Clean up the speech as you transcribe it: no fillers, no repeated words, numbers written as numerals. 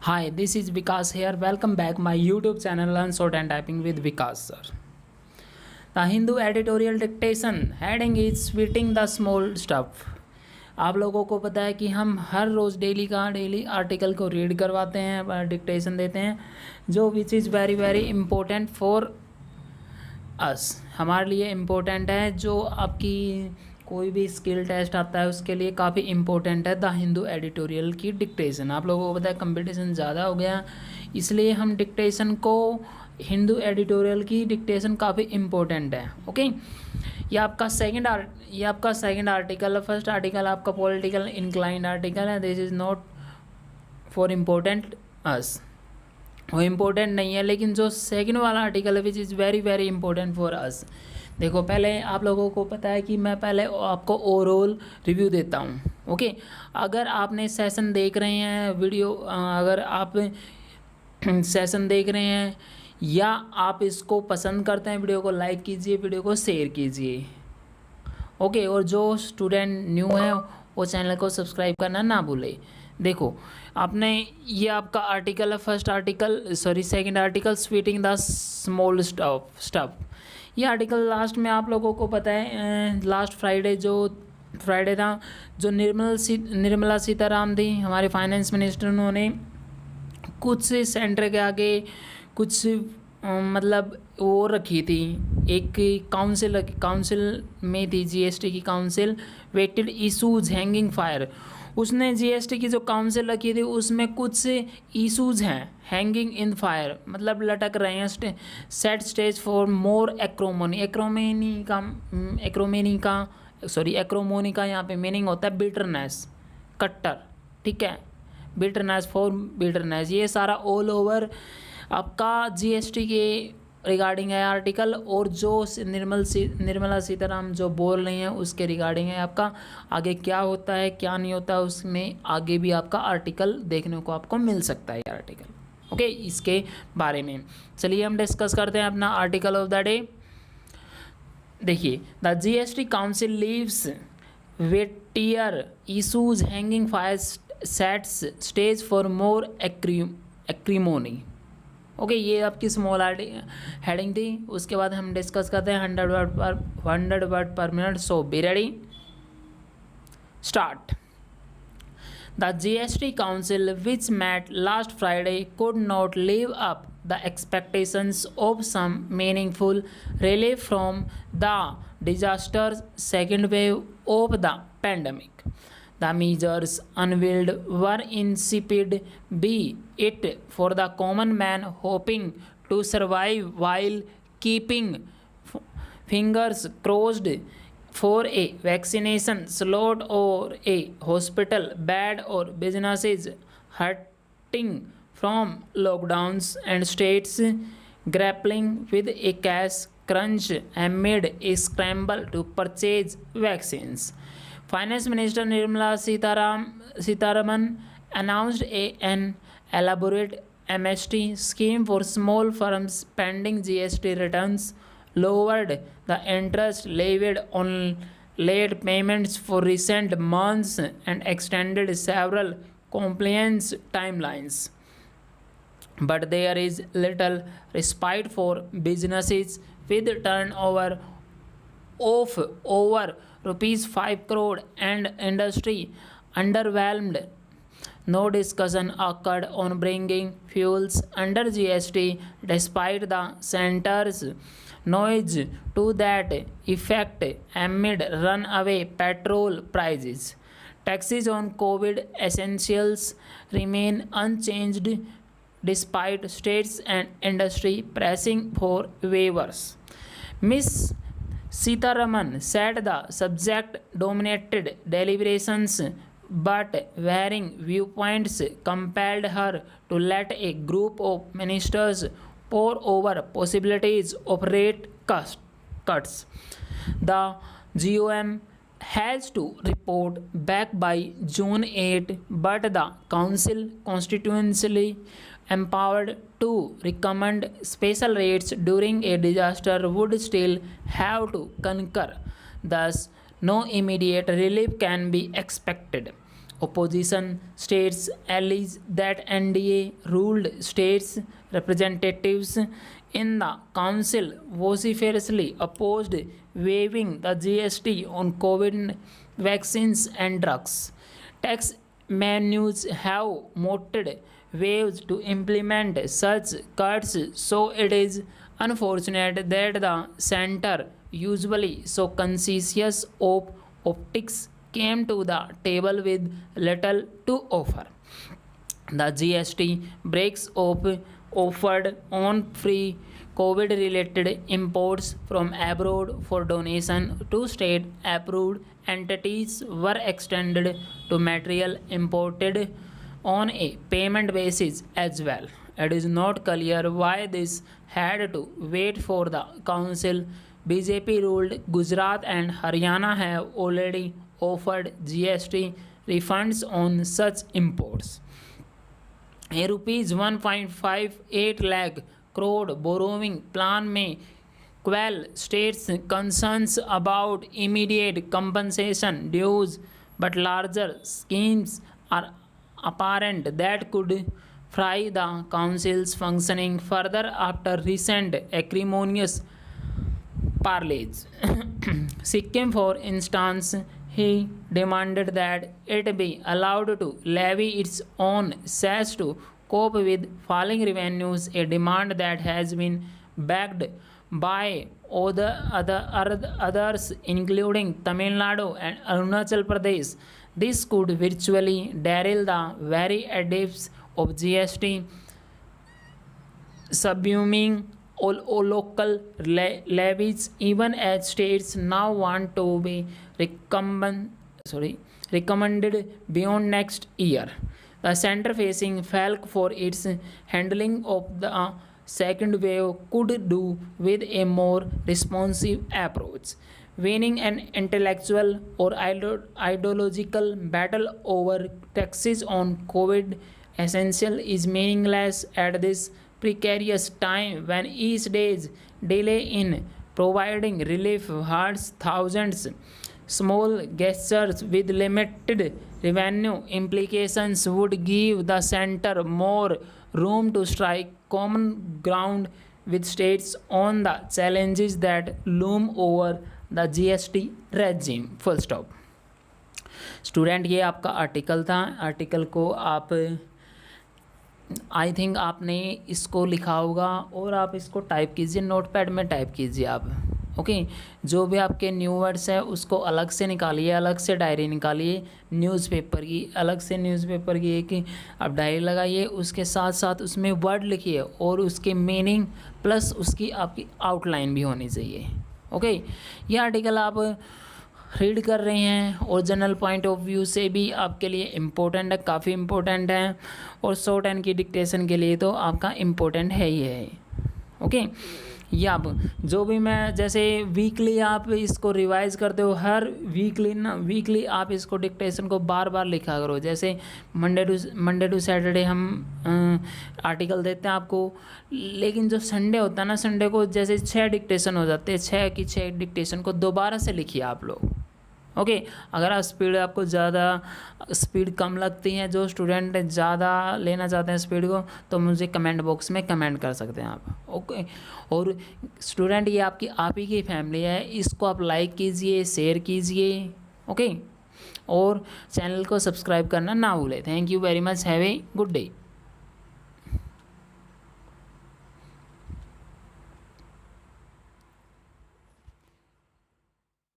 Hi, this is Vikas here. Welcome back my YouTube channel Learn Short and Typing with Vikas sir. The Hindu editorial dictation heading is sweeting the small stuff. आप लोगों को पता है कि हम हर रोज़ daily article को read करवाते हैं, डिक्टेशन देते हैं, जो which is very very important for us, हमारे लिए इम्पोर्टेंट है। जो आपकी कोई भी स्किल टेस्ट आता है उसके लिए काफ़ी इम्पोर्टेंट है द हिंदू एडिटोरियल की डिक्टेशन। आप लोगों को पता है कंपटीशन ज़्यादा हो गया, इसलिए हम डिक्टेशन को हिंदू एडिटोरियल की डिक्टेशन काफ़ी इम्पोर्टेंट है। ओके, ये आपका सेकंड आर्टिकल है। फर्स्ट आर्टिकल आपका पॉलिटिकल इंक्लाइंड आर्टिकल है। This is not for important us, वो इम्पोर्टेंट नहीं है, लेकिन जो सेकंड वाला आर्टिकल है which is very very important for us. देखो, पहले आप लोगों को पता है कि मैं पहले आपको ओवरऑल रिव्यू देता हूँ। ओके, अगर आपने सेशन देख रहे हैं वीडियो, अगर आप सेशन देख रहे हैं या आप इसको पसंद करते हैं, वीडियो को लाइक कीजिए, वीडियो को शेयर कीजिए। ओके, और जो स्टूडेंट न्यू है वो चैनल को सब्सक्राइब करना ना भूले। देखो, आपने ये आपका आर्टिकल है, second article sweating the small stuff. ये आर्टिकल लास्ट में आप लोगों को पता है लास्ट फ्राइडे था, जो निर्मला सीताराम थी हमारे फाइनेंस मिनिस्टर, उन्होंने कुछ सेंटर के आगे कुछ मतलब वो रखी थी, एक काउंसिल में थी, जीएसटी की council, weighted issues hanging fire. उसने जीएसटी की जो काउंसिल रखी थी उसमें कुछ इशूज़ हैं हैंगिंग इन फायर, मतलब लटक रहे हैं। सेट स्टेज फॉर मोर एक्रोमोनी का यहाँ पे मीनिंग होता है बिटरनेस, कट्टर, ठीक है, बिटरनेस। ये सारा ऑल ओवर आपका जीएसटी के रिगार्डिंग है आर्टिकल, और जो निर्मला सीताराम जो बोल रही हैं उसके रिगार्डिंग है। आपका आगे क्या होता है क्या नहीं होता उसमें आगे भी आपका आर्टिकल देखने को आपको मिल सकता है, ये आर्टिकल। ओके, इसके बारे में चलिए हम डिस्कस करते हैं अपना आर्टिकल ऑफ द डे। देखिए, the GST council leaves weightier issues hanging fire sets stage for more acrimony. Okay, ये आपकी स्मॉल हेडिंग थी। उसके बाद हम डिस्कस करते हैं 100 वर्ड पर minute. So be ready, start. The GST council which met last Friday could not live up the expectations of some meaningful relief from the disaster's second wave of the pandemic. The measures unveiled were insipid, be it for the common man hoping to survive while keeping fingers crossed for a vaccination slot, or a hospital bed, or businesses hurting from lockdowns and states grappling with a cash crunch amid a scramble to purchase vaccines. Finance Minister Nirmala Sitharaman announced an elaborate amnesty scheme for small firms pending GST returns, lowered the interest levied on late payments for recent months, and extended several compliance timelines. But there is little respite for businesses with turnover of over rupees 5 crore and industry underwhelmed. No discussion occurred on bringing fuels under GST, despite the center's noise to that effect amid runaway petrol prices. Taxes on COVID essentials remain unchanged despite states and industry pressing for waivers. Ms. Sitharaman said the subject dominated deliberations, but varying viewpoints compelled her to let a group of ministers pore over possibilities of rate cuts. The GOM has to report back by June 8, but the council, constitutionally empowered to recommend special rates during a disaster, would still have to concur. Thus, no immediate relief can be expected. Opposition states alleged that NDA ruled states representatives in the council vociferously opposed waiving the GST on COVID vaccines and drugs. Tax menus have mooted ways to implement such cuts, so it is unfortunate that the center, usually so conscious of optics, came to the table with little to offer. The GST breaks offered on free COVID related imports from abroad for donation to state approved entities were extended to material imported on a payment basis as well. It is not clear why this had to wait for the council. BJP ruled Gujarat and Haryana have already offered GST refunds on such imports. A rupees 1.58 lakh crore borrowing plan may quell states' concerns about immediate compensation dues, but larger schemes are apparent that could fry the council's functioning further after recent acrimonious parleys. Sikkim, for instance, he demanded that it be allowed to levy its own cess to cope with falling revenues, a demand that has been backed by others, including Tamil Nadu and Arunachal Pradesh. This could virtually derail the very adepts of GST, subsuming all local levies, even as states now want to be recommended beyond next year. The center facing Falk for its handling of the second wave could do with a more responsive approach. Winning an intellectual or ideological battle over taxes on COVID essential is meaningless at this precarious time when each day's delay in providing relief hurts thousands. Small gestures with limited revenue implications would give the center more room to strike common ground with states on the challenges that loom over the GST regime. Full stop. Student ये आपका article था। Article को आप I think आपने इसको लिखा होगा और आप इसको टाइप कीजिए, नोटपैड में टाइप कीजिए आप। ओके, जो भी आपके न्यू वर्ड्स है उसको अलग से निकालिए, अलग से डायरी निकालिए, न्यूज़पेपर की अलग से न्यूज़पेपर की एक आप डायरी लगाइए, उसके साथ साथ उसमें वर्ड लिखिए और उसके मीनिंग प्लस उसकी आपकी आउटलाइन भी होनी चाहिए। ओके, ये आर्टिकल आप रीड कर रहे हैं और जनरल पॉइंट ऑफ व्यू से भी आपके लिए इम्पोर्टेंट है, काफ़ी इम्पोर्टेंट है, और शॉर्ट हैंड की डिक्टेशन के लिए तो आपका इम्पोर्टेंट है ही है। ओके, ये आप जो भी मैं जैसे वीकली आप इसको रिवाइज करते हो, हर वीकली आप इसको डिक्टेशन को बार बार लिखा करो। जैसे मंडे टू सैटरडे हम आर्टिकल देते हैं आपको, लेकिन जो संडे होता है ना, संडे को जैसे 6 डिक्टेशन हो जाते हैं, 6 की 6 डिक्टेशन को दोबारा से लिखिए आप लोग। ओके, अगर आप आपको ज़्यादा स्पीड कम लगती है, जो स्टूडेंट ज़्यादा लेना चाहते हैं स्पीड को, तो मुझे कमेंट बॉक्स में कमेंट कर सकते हैं आप। ओके, और स्टूडेंट ये आपकी आप ही की फैमिली है, इसको आप लाइक कीजिए, शेयर कीजिए। ओके, और चैनल को सब्सक्राइब करना ना भूलें। Thank you very much, have a good day.